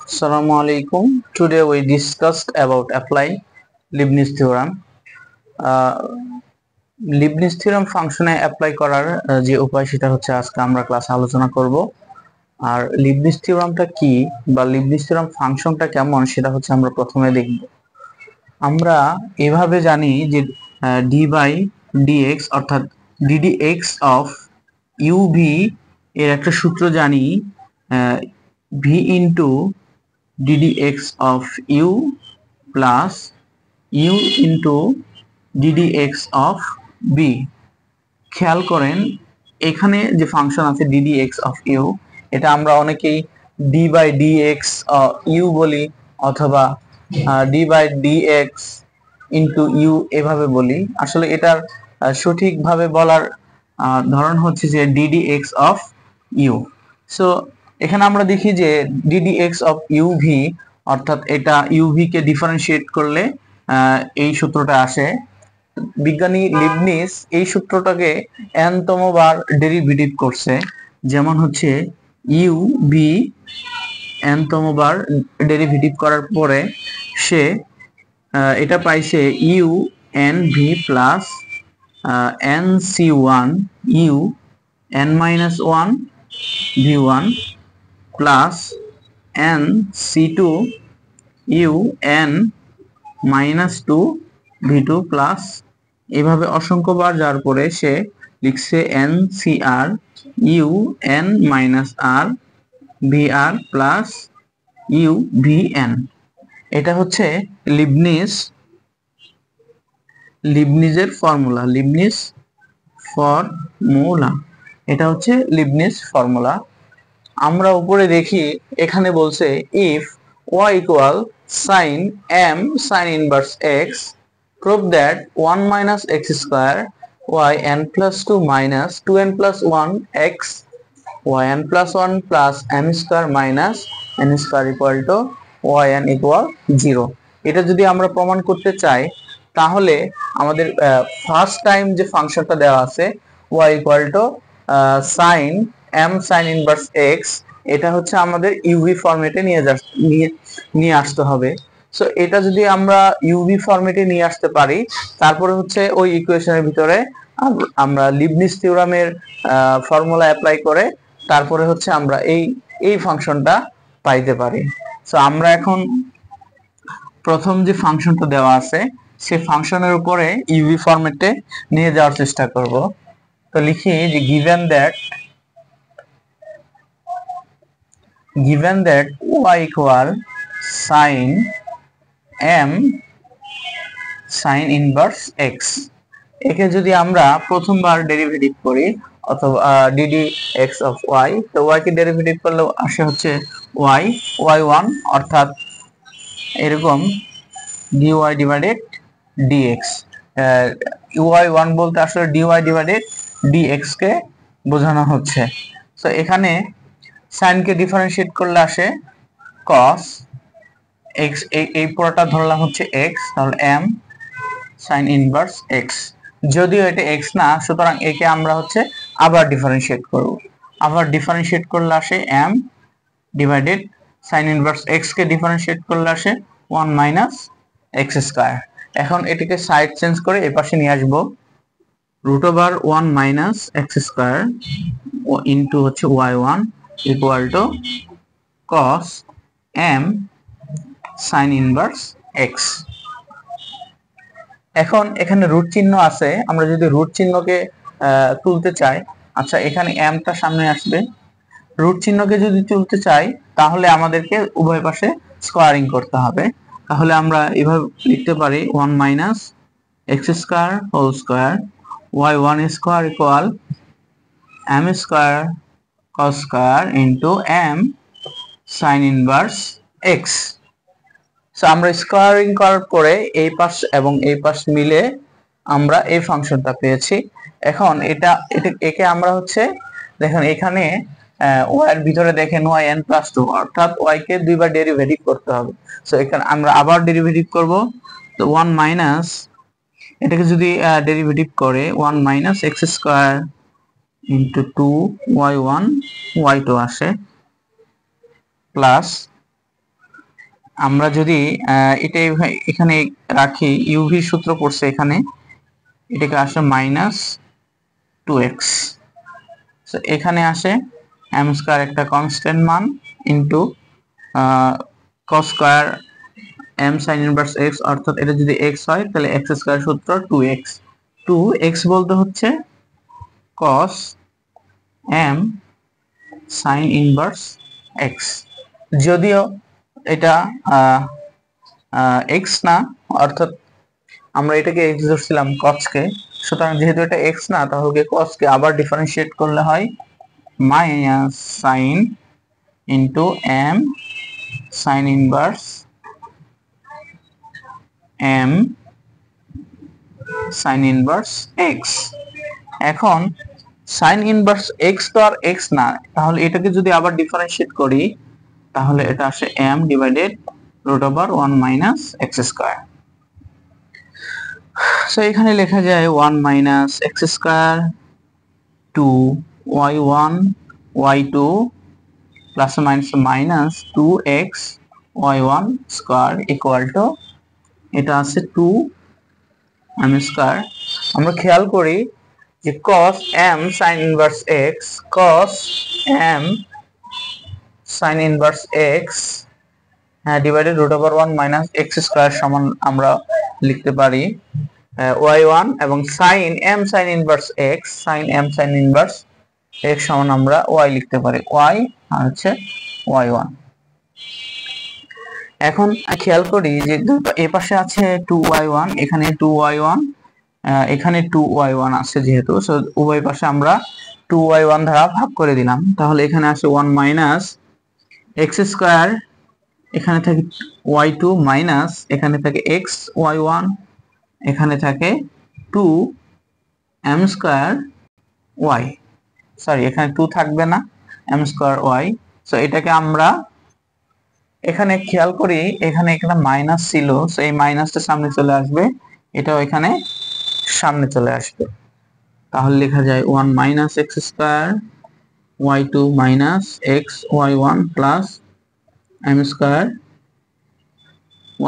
Assalamu alaikum. Today we discussed about applying Leibniz theorem. Leibniz theorem ফাংশনে apply করার যে উপায় সেটা হচ্ছে আজকে আমরা ক্লাসে আলোচনা করব। আর লিবনিজ থিওরামটা কি বা লিবনিজ থিওরাম ফাংশনটা কেমন সেটা হচ্ছে আমরা প্রথমে দেখব। আমরা এভাবে জানি যে ডি বাই ডিএক্স অর্থাৎ ডিডিএক্স অফ ইউভি এর একটা সূত্র জানি, V into ddx of u plus u into ddx of b। খেয়াল করেন এখানে যে ফাংশন আছে ddx of u, এটা আমরা অনেকেই d by dx u বলি অথবা d by dx into u এভাবে বলি। আসলে এটার সঠিকভাবে বলার ধরন হচ্ছে যে ddx of u। সো এখানে আমরা দেখি যে ddx of uv অর্থাৎ এটা uv কে ডিফারেন্সিয়েট করলে এই সূত্রটা আসে। বিজ্ঞানী লিবনিজ এই সূত্রটাকে n তম বার ডেরিভেটিভ করছে, যেমন হচ্ছে uv n তম বার ডেরিভেটিভ করার পরে সে এটা পাইছে u nv plus nc1 u n minus 1 v1 plus nc2 u n minus 2 v2 plus এভাবে অসংখ্যবার যাওয়ার পরে সে লিখছে ncr u n minus r vr plus u vn। এটা হচ্ছে লিবনিজের ফর্মুলা, লিবনিজ ফর্মুলা। এটা হচ্ছে লিবনিজ ফর্মুলা। আমরা উপরে দেখি এখানে বলছে if y equal sin m sin inverse x prove that 1 minus x square y n plus 2 minus 2n plus 1 x y n plus 1 plus m square minus n square equal to y n equal 0। এটা যদি আমরা প্রমাণ করতে চাই তাহলে আমাদের first time যে ফাংশনটা দেওয়া আছে y equal to sin m sin inverse x, এটা হচ্ছে আমাদের ইউভি ফরম্যাটে নিয়ে আসতে হবে। সো এটা যদি আমরা ইউভি ফরম্যাটে নিয়ে আসতে পারি তারপরে হচ্ছে ওই ইকুয়েশনের ভিতরে আমরা লিবনিজ থিওরামের ফর্মুলা অ্যাপ্লাই করে তারপরে হচ্ছে আমরা এই ফাংশনটা পাইতে পারি। সো আমরা এখন প্রথম যে ফাংশনটা দেওয়া আছে সেই ফাংশনের উপরে ইউভি ফরম্যাটে নিয়ে যাওয়ার চেষ্টা করব। তো লিখি যে given that y equal sin m sin inverse x, একে যদি আমরা প্রথমবার ডেরিভেটিভ করি অথবা ddx of y, তো y কে ডেরিভেটিভ করলে আসে হচ্ছে y1 অর্থাৎ এরকম dy ডিভাইডেড dx। y1 বলতে আসলে dy ডিভাইডেড dx কে বোঝানো হচ্ছে। তো এখানে sin কে ডিফারেন্সিয়েট করলে আসে cos x, এই পুরোটা ধরলাম হচ্ছে x, তাহলে m sin inverse x। যদিও এটা x না, সুতরাং একে আমরা হচ্ছে আবার ডিফারেন্সিয়েট করব। আবার ডিফারেন্সিয়েট করলে আসে m divided sin inverse x কে ডিফারেন্সিয়েট করলে আসে 1 minus x স্কয়ার। এখন এটাকে সাইড চেঞ্জ করে এই পাশে নিয়ে আসব, √1 minus x স্কয়ার ইনটু হচ্ছে y1 equal to cos m sin inverse x। এখন এখানে রুট চিহ্ন আছে, আমরা যদি রুট চিহ্নকে তুলতে চাই, আচ্ছা এখানে mটা সামনে আসবে, রুট চিহ্নকে যদি তুলতে চাই তাহলে আমাদেরকে উভয় পাশে স্কোয়ারিং করতে হবে। তাহলে আমরা এভাবে লিখতে পারি 1 minus x square whole square y1 square equal m square cos square into m sin inverse x। So আমরা স্কোয়ারিং করার পরে এই পাশ এবং এই পাশ মিলে আমরা এই ফাংশনটা পেয়েছি। এখন একে আমরা হচ্ছে দেখেন এখানে y এর ভিতরে দেখেন yn প্লাস 2 অর্থাৎ y কে দুইবার ডেরিভেটিভ করতে হবে। সো এখানে আমরা আবার ডেরিভেটিভ করব, তো 1 মাইনাস এটাকে যদি ডেরিভেটিভ করে 1 minus x square into 2 y1 y2 আসে প্লাস আমরা যদি এটা এখানে রাখি, ইউভি সূত্র পড়ছে এখানে, এটাকে আসে -2x। এখানে আসে m স্কয়ার একটা কনস্ট্যান্ট মান into cos square m sin inverse x, অর্থাৎ এটা যদি x হয় তাহলে x স্কয়ার সূত্র 2x। 2x বলতে হচ্ছে cos m sin inverse x, যদিও এটা x না, অর্থাৎ আমরা এটাকে x ধরছিলাম cos কে, সুতরাং যেহেতু এটা x না তাহলে cos কে আবার ডিফারেন্সিয়েট করলে হয় minus sin into m sin inverse m sin inverse x। এখন sin ইনভার্স x তো আর x না, তাহলে এটাকে যদি আবার ডিফারেন্সিয়েট করি তাহলে এটা আসে m divided √1 minus x square. So এখানে লেখা যায় 1 minus x square 2y1 y2 plus minus minus 2x y1 square equal to এটা আছে 2m স্কয়ার। আমরা খেয়াল করি যে cos m sin inverse x, cos m sin inverse x divided √1 minus x square সমান আমরা লিখতে পারি y1, এবং sin m sin inverse x, sin m sin inverse x সমান আমরা y লিখতে পারি, y আর হচ্ছে y1। এখন খেয়াল করি যে এই পাশে আছে 2y1, এখানে 2y1, এখানে 2y1 আছে, যেহেতু সো উভয় পাশে আমরা 2y1 দ্বারা ভাগ করে দিলাম, তাহলে এখানে আসে 1 মাইনাস x স্কয়ার, এখানে থাকে y2 মাইনাস এখানে থাকে x y1, এখানে থাকে 2m স্কয়ার y, সরি এখানে 2 থাকবে না, m স্কয়ার y। সো এটাকে আমরা এখানে খেয়াল করি, এখানে একটা মাইনাস ছিল, সো এই মাইনাসটা সামনে চলে আসবে, এটাও এখানে সামনে চলে আসবে, তাহলে লেখা যায় 1 minus x square y2 minus x y1 plus m square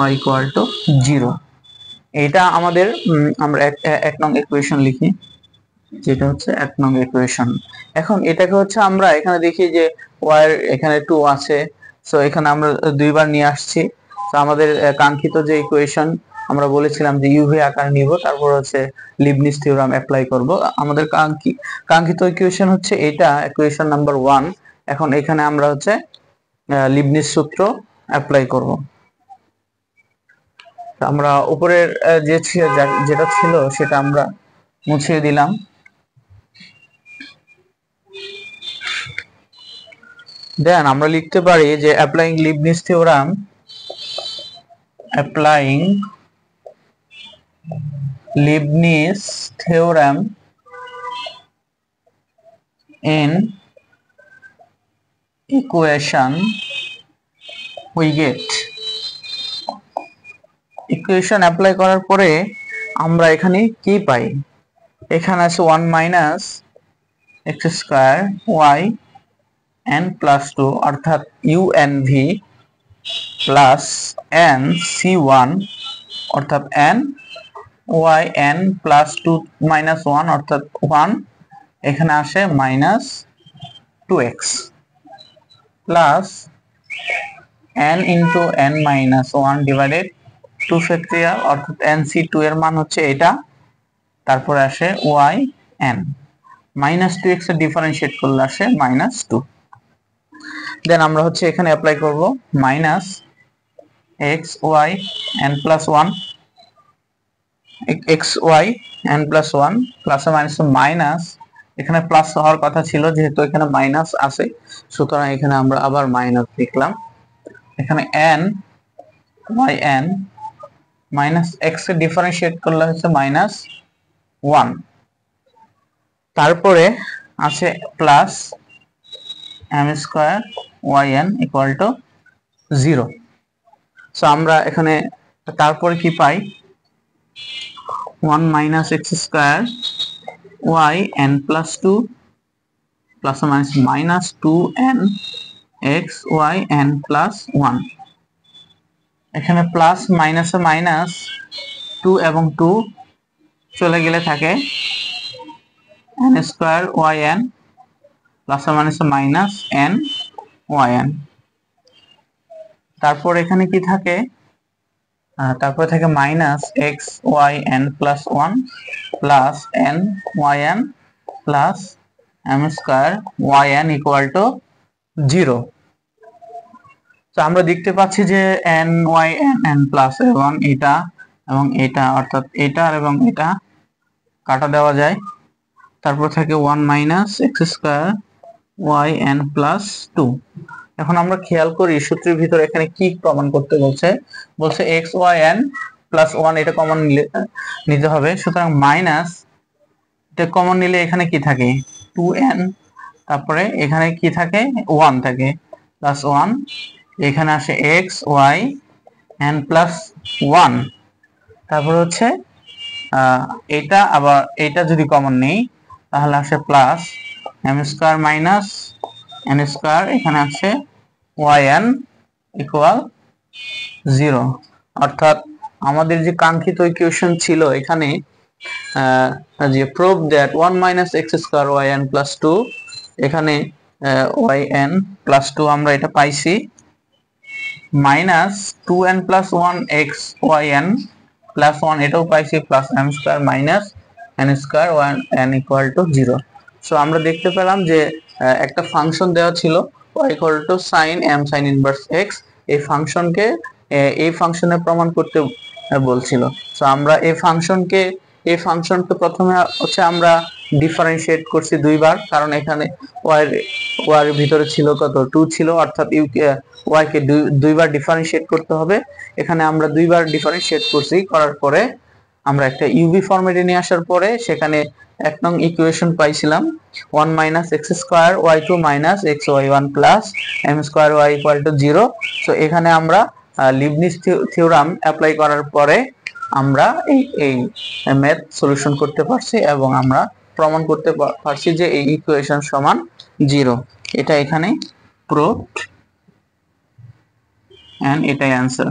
y equal to 0। এটা আমাদের আমরা এক নং ইকুয়েশন লিখি, যেটা হচ্ছে 1 নং ইকুয়েশন। এখন এটাকে হচ্ছে আমরা এখানে দেখি যে y এর এখানে 2 আছে, সো এখানে আমরা দুইবার নিয়ে আসছি। তো আমাদের কাঙ্ক্ষিত যে ইকুয়েশন আমরা বলেছিলাম যে ইউভি আকার নিব, তারপর হচ্ছে লিবনিজ থিওরাম অ্যাপ্লাই করব। আমাদের কাঙ্ক্ষিত ইকুয়েশন হচ্ছে এটা, ইকুয়েশন নাম্বার 1। এখন এখানে আমরা হচ্ছে লিবনিজ সূত্র অ্যাপ্লাই করব। আমরা উপরের যেটা ছিল সেটা আমরা মুছিয়ে দিলাম। দেন আমরা লিখতে পারি যে applying Leibniz theorem, applying Leibniz theorem in equation we get. Equation apply করার পরে আমরা এখানে কি পাই, এখানে আছে 1 minus x square y n plus 2, অর্থাৎ unv প্লাস n c1 অর্থাৎ n y n plus 2 minus 1 অর্থাৎ 1, এখানে আসে minus 2x plus n into n minus 1 divided 2 factorial, অর্থাৎ nc2 এর মান হচ্ছে এটা, তারপর আসে y n মাইনাস 2x এর ডিফারেন্সিয়েট করলে আসে মাইনাস 2। দেন আমরা হচ্ছে এখানে অ্যাপ্লাই করব minus x y n plus 1 x y n plus 1 plus minus minus, এখানে প্লাস হওয়ার কথা ছিল, যেহেতু এখানে মাইনাস আছে সুতরাং এখানে আমরা আবার মাইনাস লিখলাম। এখানে n y n minus x এর ডিফারেন্সিয়েট করলে হচ্ছে মাইনাস 1, তারপরে আছে plus m square yn equal to 0। So আমরা এখানে তারপরে কি পাই, 1 minus x square y n plus 2 plus minus minus 2n x y n plus 1। এখানে প্লাস মাইনাসে মাইনাস 2 এবং 2 চলে গেলে থাকে n স্কয়ার yn প্লাস মাইনাসে মাইনাস n yn। তারপর এখানে কি থাকে, তারপরে থাকে minus x y n plus 1 plus n yn plus m square yn equal to 0। তো আমরা দেখতে পাচ্ছি যে n y n প্লাস এবং এটা অর্থাৎ এটা এবং এটা কাটা দেওয়া যায়। তারপর থাকে 1 minus x square y n plus 2। এখন আমরা খেয়াল করি সূত্রের ভিতরে এখানে কি প্রমাণ করতে বলছে এক্স ওয়াই এন প্লাস 1 এটা কমন নিতে হবে। সুতরাং মাইনাস এটা কমন নিলে এখানে কি থাকে 2n, তারপরে এখানে কি থাকে 1 থাকে প্লাস 1, এখানে আসে এক্স ওয়াই এন প্লাস 1। তারপর হচ্ছে এটা আবার এটা যদি কমন নেই তাহলে আসে plus m square minus n square, এখানে আছে ওয়াই এন ইকুয়াল 0। অর্থাৎ আমাদের যে কাঙ্ক্ষিত ইকুয়েশন ছিল এখানে যে prove that 1 minus x square y n plus 2, এখানে ওয়াই এন প্লাস 2 আমরা এটা পাইছি, minus 2n plus 1 x y n plus 1 এটাও পাইছি, plus m square minus n square y n equal to 0। So আমরা দেখতে পেলাম যে একটা ফাংশন দেওয়া ছিল y equal to sine m sine inverse x, এই ফাংশনকে এই ফাংশনে প্রমাণ করতে বলছিল। সো আমরা এই ফাংশনকে প্রথমে হচ্ছে আমরা ডিফারেন্সিয়েট করছি দুইবার, কারণ এখানে y এর ভিতরে ছিল কত 2 ছিল, অর্থাৎ y কে দুইবার ডিফারেন্সিয়েট করতে হবে। এখানে আমরা দুইবার ডিফারেন্সিয়েট করছি, করার পরে আমরা একটা ইউভি ফরম্যাটে নিয়ে আসার পরে সেখানে এক নং ইকুয়েশন পাইছিলাম 1 minus x square y 2 minus x y 1 plus m square y equal to 0। So এখানে আমরা লিবনিজ থিওরাম অ্যাপ্লাই করার পরে আমরা এই ম্যাথ সলিউশন করতে পারছি এবং আমরা প্রমাণ করতে পারছি যে এই ইকুয়েশন সমান 0। এটা এখানে প্রুভড এন্ড এটাই অ্যান্সার।